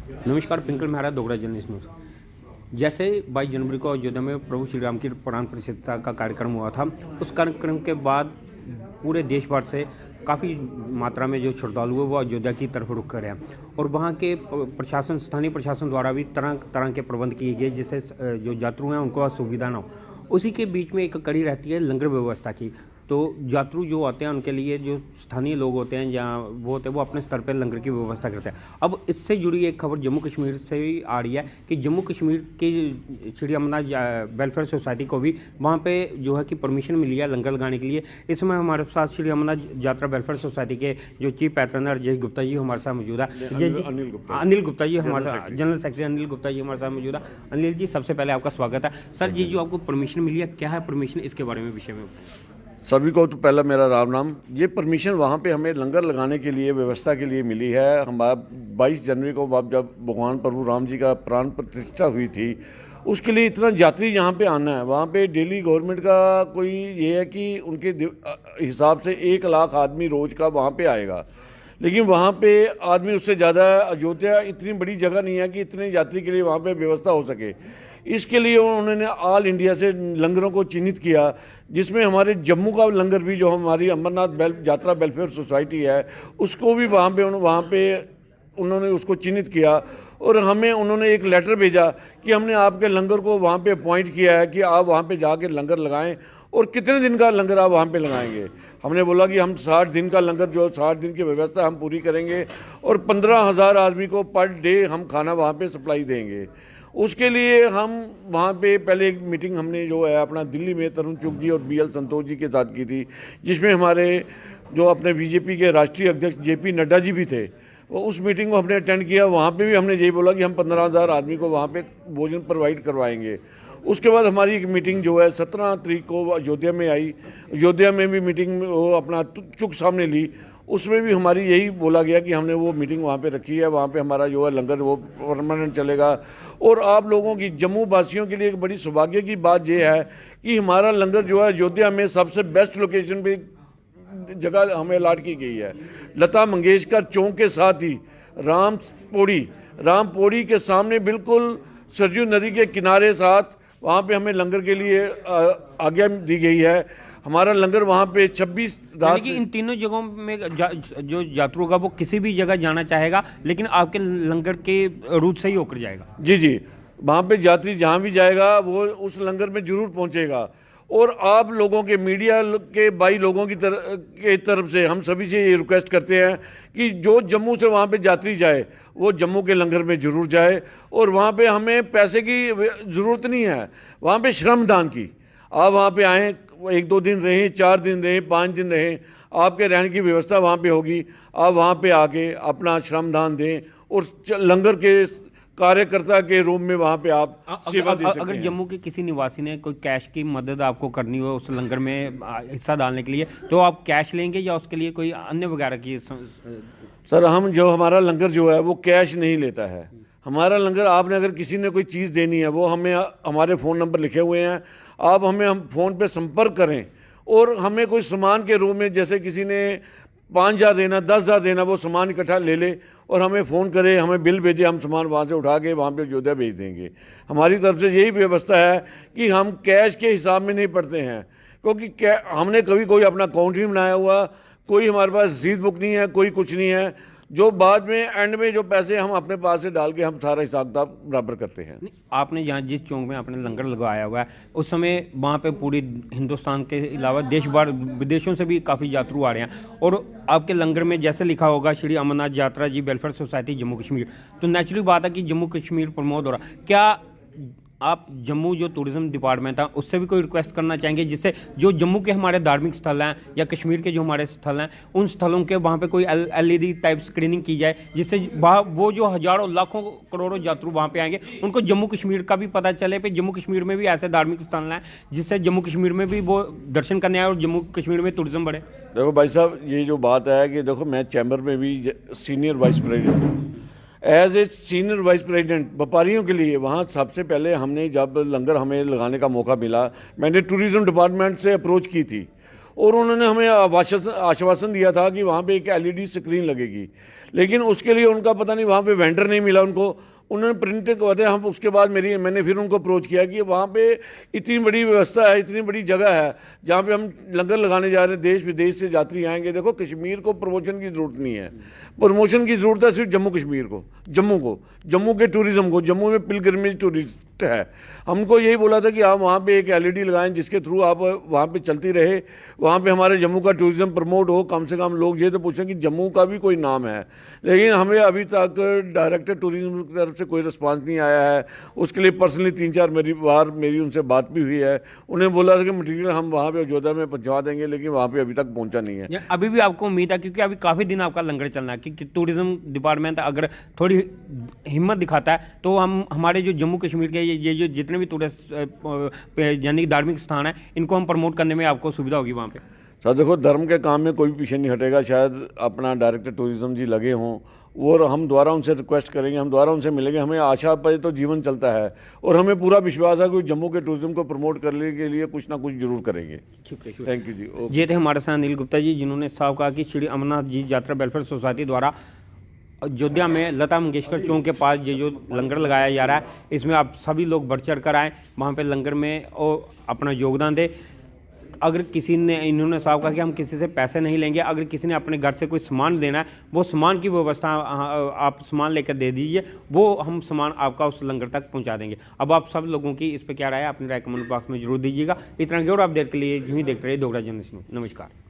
नमस्कार, पिंकल Mehra, Dogra journalist news. जैसे 22 जनवरी को अयोध्या में प्रभु श्री राम की प्राण प्रतिष्ठा का कार्यक्रम हुआ था, उस कार्यक्रम के बाद पूरे देश भर से काफ़ी मात्रा में जो श्रद्धालु हैं वो अयोध्या की तरफ रुख कर रहे हैं और वहाँ के प्रशासन, स्थानीय प्रशासन द्वारा भी तरह तरह के प्रबंध किए गए जिससे जो यात्रु हैं उनको असुविधा ना हो। उसी के बीच में एक कड़ी रहती है लंगर व्यवस्था की। तो यात्रु जो आते हैं उनके लिए जो स्थानीय लोग होते हैं या वो होते हैं वो अपने स्तर पर लंगर की व्यवस्था करते हैं। अब इससे जुड़ी एक खबर जम्मू कश्मीर से भी आ रही है कि जम्मू कश्मीर की श्री अमरनाथ वेलफेयर सोसाइटी को भी वहाँ पे जो है कि परमिशन मिली है लंगर लगाने के लिए। इस समय हमारे साथ श्री अमरनाथ यात्रा वेलफेयर सोसाइटी के जो चीफ पैट्रनर जय गुप्ता जी हमारे साथ मौजूद है। अनिल गुप्ता जी हमारे साथ, जनरल सेक्रेटरी अनिल गुप्ता जी हमारे साथ मौजूद है। अनिल जी, सबसे पहले आपका स्वागत है। सर, ये जो आपको परमिशन मिली है, क्या है परमिशन, इसके बारे में विषय में? सभी को तो पहला मेरा राम नाम। ये परमिशन वहाँ पे हमें लंगर लगाने के लिए, व्यवस्था के लिए मिली है। हमारा 22 जनवरी को जब भगवान प्रभु राम जी का प्राण प्रतिष्ठा हुई थी, उसके लिए इतना यात्री यहाँ पे आना है। वहाँ पे डेली गवर्नमेंट का कोई ये है कि उनके हिसाब से 1 लाख आदमी रोज़ का वहाँ पे आएगा, लेकिन वहाँ पे आदमी उससे ज़्यादा, अयोध्या इतनी बड़ी जगह नहीं है कि इतने यात्री के लिए वहाँ पे व्यवस्था हो सके। इसके लिए उन्होंने ऑल इंडिया से लंगरों को चिन्हित किया, जिसमें हमारे जम्मू का लंगर भी, जो हमारी अमरनाथ यात्रा वेलफेयर सोसाइटी है, उसको भी वहाँ पे उन्होंने उसको चिन्हित किया और हमें उन्होंने एक लेटर भेजा कि हमने आपके लंगर को वहाँ पे अपॉइंट किया है कि आप वहाँ पे जाके लंगर लगाएं और कितने दिन का लंगर आप वहाँ पे लगाएंगे। हमने बोला कि हम 60 दिन का लंगर, जो 60 दिन की व्यवस्था हम पूरी करेंगे और 15,000 आदमी को पर डे हम खाना वहाँ पे सप्लाई देंगे। उसके लिए हम वहाँ पे पहले एक मीटिंग हमने जो है अपना दिल्ली में तरुण चुग जी और BL संतोष जी के साथ की थी, जिसमें हमारे जो अपने बीजेपी के राष्ट्रीय अध्यक्ष JP नड्डा जी भी थे। वो उस मीटिंग को हमने अटेंड किया। वहाँ पे भी हमने यही बोला कि हम 15,000 आदमी को वहाँ पे भोजन प्रोवाइड करवाएंगे। उसके बाद हमारी एक मीटिंग जो है 17 तारीख को अयोध्या में आई। अयोध्या में भी मीटिंग वो अपना चुग सामने ली, उसमें भी हमारी यही बोला गया कि हमने वो मीटिंग वहाँ पे रखी है। वहाँ पे हमारा जो है लंगर वो परमानेंट चलेगा। और आप लोगों की, जम्मू वासियों के लिए एक बड़ी सौभाग्य की बात यह है कि हमारा लंगर जो है अयोध्या में सबसे बेस्ट लोकेशन पे जगह हमें अलॉट की गई है। लता मंगेशकर चौक के साथ ही राम पौड़ी के सामने बिल्कुल सरयू नदी के किनारे साथ वहाँ पे हमें लंगर के लिए आज्ञा दी गई है। हमारा लंगर वहाँ पे 26 रात, इन तीनों जगहों में जो यात्रु होगा वो किसी भी जगह जाना चाहेगा, लेकिन आपके लंगर के रूट से ही होकर जाएगा। जी, वहाँ पे यात्री जहाँ भी जाएगा वो उस लंगर में जरूर पहुँचेगा। और आप लोगों के, मीडिया के भाई लोगों की तरफ से हम सभी से ये रिक्वेस्ट करते हैं कि जो जम्मू से वहाँ पे यात्री जाए वो जम्मू के लंगर में जरूर जाए। और वहाँ पे हमें पैसे की ज़रूरत नहीं है, वहाँ पे श्रमदान की। आप वहाँ पे आएँ, 1-2 दिन रहें, 4 दिन रहें, 5 दिन रहें, आपके रहने की व्यवस्था वहाँ पे होगी। आप वहाँ पे आके अपना श्रमदान दें और लंगर के कार्यकर्ता के रूप में वहाँ पे आप सेवा दे सकते हैं। अगर जम्मू के किसी निवासी ने कोई कैश की मदद आपको करनी हो उस लंगर में हिस्सा डालने के लिए, तो आप कैश लेंगे या उसके लिए कोई अन्य वगैरह की? सर, हमारा लंगर जो है वो कैश नहीं लेता है। हमारा लंगर, आपने अगर किसी ने कोई चीज़ देनी है वो हमें, हमारे फ़ोन नंबर लिखे हुए हैं, आप हमें हम फ़ोन पे संपर्क करें और हमें कोई सामान के रूप में, जैसे किसी ने 5,000 देना, 10,000 देना, वो सामान इकट्ठा ले ले और हमें फ़ोन करे, हमें बिल भेजे, हम सामान वहाँ से उठा के वहाँ पे अयोध्या भेज देंगे। हमारी तरफ से यही व्यवस्था है कि हम कैश के हिसाब में नहीं पढ़ते हैं, क्योंकि हमने कभी कोई अपना अकाउंट नहीं बनाया हुआ, कोई हमारे पास रसीद बुक नहीं है, कोई कुछ नहीं है। जो बाद में एंड में जो पैसे हम अपने पास से डाल के हम सारा हिसाब किताब बराबर करते हैं। आपने जहाँ जिस चौक में आपने लंगर लगवाया हुआ है, उस समय वहाँ पे पूरी हिंदुस्तान के अलावा देश भर, विदेशों से भी काफ़ी यात्रु आ रहे हैं और आपके लंगर में जैसे लिखा होगा श्री अमरनाथ यात्रा जी वेलफेयर सोसाइटी जम्मू कश्मीर, तो नेचुरली बात है कि जम्मू कश्मीर प्रमोद हो रहा। क्या आप जम्मू जो टूरिज्म डिपार्टमेंट था उससे भी कोई रिक्वेस्ट करना चाहेंगे, जिससे जो जम्मू के हमारे धार्मिक स्थल हैं या कश्मीर के जो हमारे स्थल हैं, उन स्थलों के वहाँ पे कोई LED टाइप स्क्रीनिंग की जाए, जिससे वो जो हजारों लाखों करोड़ों यात्रु वहाँ पे आएंगे उनको जम्मू कश्मीर का भी पता चले कि जम्मू कश्मीर में भी ऐसे धार्मिक स्थल हैं, जिससे जम्मू कश्मीर में भी वो दर्शन करने आए और जम्मू कश्मीर में टूरिज्म बढ़े। देखो भाई साहब, ये जो बात है कि देखो, मैं चैम्बर में भी सीनियर वाइस प्रेसिडेंट हूँ। As a senior vice president व्यापारियों के लिए वहाँ सबसे पहले हमने, जब लंगर हमें लगाने का मौका मिला, मैंने टूरिज़्म डिपार्टमेंट से अप्रोच की थी और उन्होंने हमें आश्वासन दिया था कि वहाँ पे एक LED स्क्रीन लगेगी, लेकिन उसके लिए उनका पता नहीं वहाँ पे वेंडर नहीं मिला उनको, उन्होंने प्रिंट करवाते। हम उसके बाद मैंने फिर उनको अप्रोच किया कि वहाँ पे इतनी बड़ी व्यवस्था है, इतनी बड़ी जगह है जहाँ पे हम लंगर लगाने जा रहे हैं, देश विदेश से यात्री आएंगे। देखो, कश्मीर को प्रमोशन की ज़रूरत नहीं है, प्रमोशन की ज़रूरत है सिर्फ जम्मू कश्मीर को, जम्मू के टूरिज़्म को। जम्मू में पिलग्रिमेज टूरिस्ट है। हमको यही बोला था कि आप वहाँ पे एक LED लगाएं जिसके थ्रू आप वहाँ पे चलती रहे, वहाँ पे हमारे जम्मू का टूरिज़्म प्रमोट हो। कम से कम लोग ये तो पूछें कि जम्मू का भी कोई नाम है, लेकिन हमें अभी तक डायरेक्टर टूरिज़्म की तरफ से कोई रिस्पांस नहीं आया है। उसके लिए पर्सनली 3-4 बार मेरी उनसे बात भी हुई है। उन्हें बोला था कि मटीरियल हम वहाँ पे अयोध्या में पहुँचा देंगे, लेकिन वहाँ पे अभी तक पहुँचा नहीं है। अभी भी आपको उम्मीद है, क्योंकि अभी काफ़ी दिन आपका लंगर चलना है, कि टूरिज्म डिपार्टमेंट अगर थोड़ी हिम्मत दिखाता है तो हम हमारे जो जम्मू कश्मीर के ये जो जितने भी टूरिस्ट यानी धार्मिक स्थान है, इनको हम प्रमोट करने में आपको सुविधा होगी वहाँ पे। सर देखो, धर्म के काम में कोई भी पीछे नहीं हटेगा। शायद अपना डायरेक्टर टूरिज्म जी लगे हों और हम दोबारा उनसे रिक्वेस्ट करेंगे, हम दोबारा उनसे मिलेंगे। हमें आशा पर तो जीवन चलता है और हमें पूरा विश्वास है कि जम्मू के टूरिज्म को प्रमोट करने के लिए कुछ ना कुछ जरूर करेंगे। थैंक यू जी। ये थे हमारे साथ अनिल गुप्ता जी, जिन्होंने साफ कहा कि श्री अमरनाथ जी यात्रा वेलफेयर सोसाइटी द्वारा अयोध्या में लता मंगेशकर चौक के पास ये जो लंगर लगाया जा रहा है, इसमें आप सभी लोग बढ़ चढ़ कर आएँ, वहाँ पे लंगर में और अपना योगदान दें। अगर किसी ने, इन्होंने साफ कहा कि हम किसी से पैसे नहीं लेंगे, अगर किसी ने अपने घर से कोई सामान लेना है, वो सामान की व्यवस्था आप सामान लेकर दे दीजिए, वो हम सामान आपका उस लंगर तक पहुंचा देंगे। अब आप सब लोगों की इस पर क्या राय है, अपनी राय कमेंट बॉक्स में जरूर दीजिएगा। इतना की और अपडेट के लिए यूँ ही देखते रहिए दोगरा जनरेशन। नमस्कार।